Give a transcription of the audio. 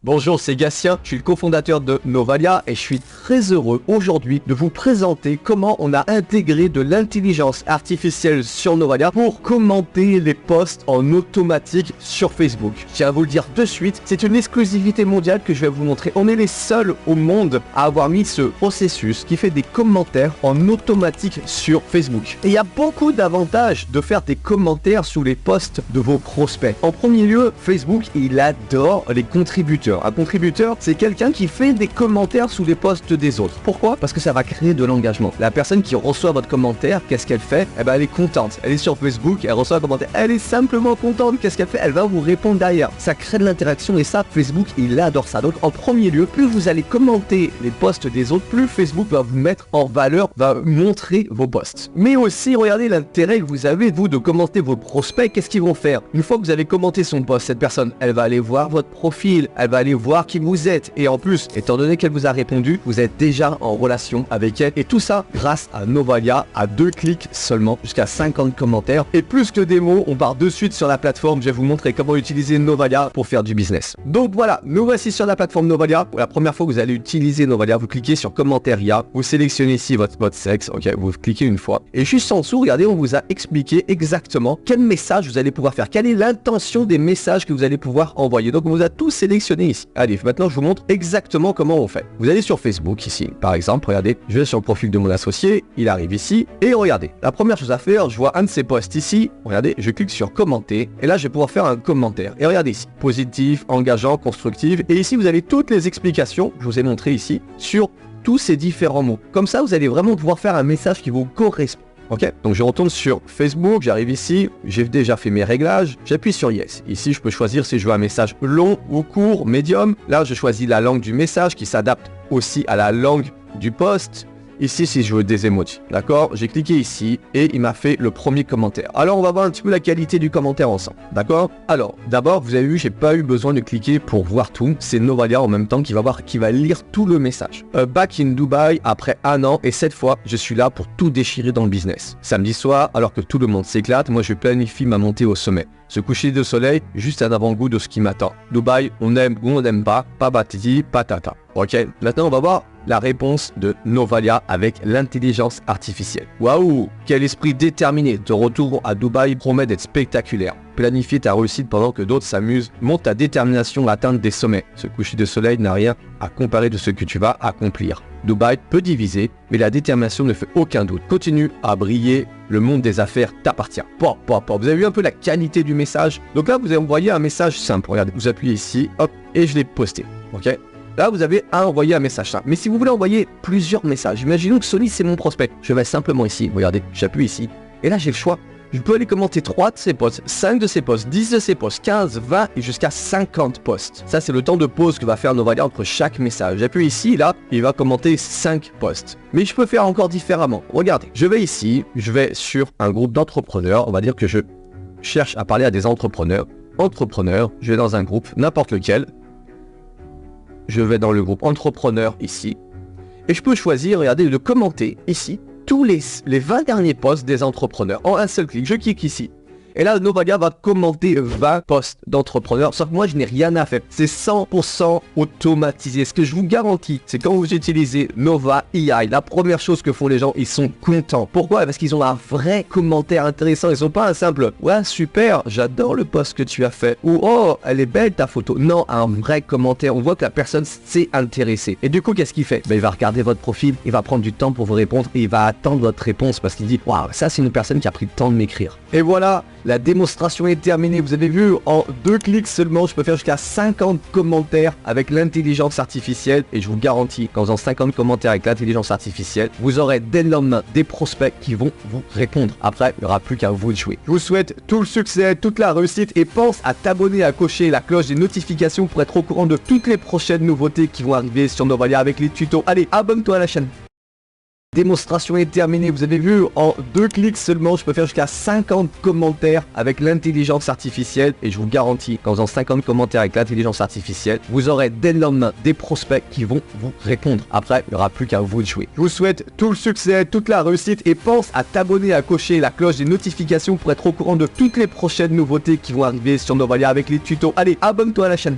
Bonjour, c'est Gatien, je suis le cofondateur de Novalia et je suis très heureux aujourd'hui de vous présenter comment on a intégré de l'intelligence artificielle sur Novalia pour commenter les posts en automatique sur Facebook. Je tiens à vous le dire de suite, c'est une exclusivité mondiale que je vais vous montrer. On est les seuls au monde à avoir mis ce processus qui fait des commentaires en automatique sur Facebook. Et il y a beaucoup d'avantages de faire des commentaires sous les posts de vos prospects. En premier lieu, Facebook, il adore les contributeurs. Un contributeur, c'est quelqu'un qui fait des commentaires sous les posts des autres. Pourquoi? Parce que ça va créer de l'engagement. La personne qui reçoit votre commentaire, qu'est-ce qu'elle fait? Eh ben, elle est contente. Elle est sur Facebook, elle reçoit un commentaire. Elle est simplement contente. Qu'est-ce qu'elle fait? Elle va vous répondre derrière. Ça crée de l'interaction et ça, Facebook, il adore ça. Donc, en premier lieu, plus vous allez commenter les posts des autres, plus Facebook va vous mettre en valeur, va montrer vos posts. Mais aussi, regardez l'intérêt que vous avez, vous, de commenter vos prospects. Qu'est-ce qu'ils vont faire? Une fois que vous avez commenté son post, cette personne, elle va aller voir votre profil, elle va aller voir qui vous êtes. Et en plus, étant donné qu'elle vous a répondu, vous êtes déjà en relation avec elle. Et tout ça grâce à Novalia, à 2 clics seulement, jusqu'à 50 commentaires. Et plus que des mots, on part de suite sur la plateforme. Je vais vous montrer comment utiliser Novalia pour faire du business. Donc voilà, nous voici sur la plateforme Novalia. Pour la première fois que vous allez utiliser Novalia, vous cliquez sur commentaire IA, vous sélectionnez ici votre sexe, ok, vous cliquez une fois. Et juste en dessous, regardez, on vous a expliqué exactement quel message vous allez pouvoir faire, quelle est l'intention des messages que vous allez pouvoir envoyer. Donc on vous a tout sélectionné ici. Allez, maintenant je vous montre exactement comment on fait. Vous allez sur Facebook ici, par exemple, regardez, je vais sur le profil de mon associé, il arrive ici, et regardez, la première chose à faire, je vois un de ses posts ici, regardez, je clique sur commenter, et là je vais pouvoir faire un commentaire. Et regardez ici, positif, engageant, constructif, et ici vous avez toutes les explications, je vous ai montré ici, sur tous ces différents mots. Comme ça, vous allez vraiment pouvoir faire un message qui vous correspond. Ok, donc je retourne sur Facebook, j'arrive ici, j'ai déjà fait mes réglages, j'appuie sur Yes. Ici, je peux choisir si je veux un message long ou court, médium. Là, je choisis la langue du message qui s'adapte aussi à la langue du post. Ici, si je veux des emojis, d'accord? J'ai cliqué ici et il m'a fait le premier commentaire. Alors, on va voir un petit peu la qualité du commentaire ensemble, d'accord? Alors, d'abord, vous avez vu, j'ai pas eu besoin de cliquer pour voir tout. C'est Novalia en même temps qui va lire tout le message. Back in Dubai après 1 an et cette fois, je suis là pour tout déchirer dans le business. Samedi soir, alors que tout le monde s'éclate, moi, je planifie ma montée au sommet. Ce coucher de soleil, juste un avant-goût de ce qui m'attend. Dubaï, on aime ou on n'aime pas batiti, patata. Ok, maintenant on va voir la réponse de Novalia avec l'intelligence artificielle. Waouh, quel esprit déterminé. Ton retour à Dubaï promet d'être spectaculaire. Planifie ta réussite pendant que d'autres s'amusent. Monte ta détermination à atteindre des sommets. Ce coucher de soleil n'a rien à comparer de ce que tu vas accomplir. Dubaï peut diviser, mais la détermination ne fait aucun doute. Continue à briller, le monde des affaires t'appartient. Vous avez vu un peu la qualité du message? Donc là, vous avez envoyé un message simple. Regardez, vous appuyez ici, hop, et je l'ai posté. Ok? Là, vous avez envoyé un message simple. Mais si vous voulez envoyer plusieurs messages, imaginons que Sony, c'est mon prospect. Je vais simplement ici, regardez, j'appuie ici, et là, j'ai le choix. Je peux aller commenter 3 de ses posts, 5 de ses posts, 10 de ses posts, 15, 20 et jusqu'à 50 posts. Ça, c'est le temps de pause que va faire Novalia entre chaque message. J'appuie ici, là, il va commenter 5 posts. Mais je peux faire encore différemment. Regardez, je vais ici, je vais sur un groupe d'entrepreneurs. On va dire que je cherche à parler à des entrepreneurs. Je vais dans un groupe, n'importe lequel. Je vais dans le groupe entrepreneur ici. Et je peux choisir, regardez, de commenter ici tous les 20 derniers posts des entrepreneurs en un seul clic. Je clique ici. Et là, Novalia va commenter 20 posts d'entrepreneurs. Sauf que moi, je n'ai rien à faire. C'est 100% automatisé. Ce que je vous garantis, c'est quand vous utilisez Nova AI, la première chose que font les gens, ils sont contents. Pourquoi? Parce qu'ils ont un vrai commentaire intéressant. Ils sont pas un simple « Ouais, super, j'adore le post que tu as fait » ou « Oh, elle est belle ta photo ». Non, un vrai commentaire. On voit que la personne s'est intéressée. Et du coup, qu'est-ce qu'il fait? Il va regarder votre profil, il va prendre du temps pour vous répondre et il va attendre votre réponse parce qu'il dit « Waouh, ça c'est une personne qui a pris le temps de m'écrire ». Et voilà, la démonstration est terminée. Vous avez vu, en 2 clics seulement, je peux faire jusqu'à 50 commentaires avec l'intelligence artificielle. Et je vous garantis qu'en faisant 50 commentaires avec l'intelligence artificielle, vous aurez dès le lendemain des prospects qui vont vous répondre. Après, il n'y aura plus qu'à vous de jouer. Je vous souhaite tout le succès, toute la réussite et pense à t'abonner, à cocher la cloche des notifications pour être au courant de toutes les prochaines nouveautés qui vont arriver sur Novalia avec les tutos. Allez, abonne-toi à la chaîne. Démonstration est terminée. Vous avez vu, en 2 clics seulement, je peux faire jusqu'à 50 commentaires avec l'intelligence artificielle. Et je vous garantis qu'en faisant 50 commentaires avec l'intelligence artificielle, vous aurez dès le lendemain des prospects qui vont vous répondre. Après, il n'y aura plus qu'à vous de jouer. Je vous souhaite tout le succès, toute la réussite et pense à t'abonner, à cocher la cloche des notifications pour être au courant de toutes les prochaines nouveautés qui vont arriver sur Novalia avec les tutos. Allez, abonne-toi à la chaîne.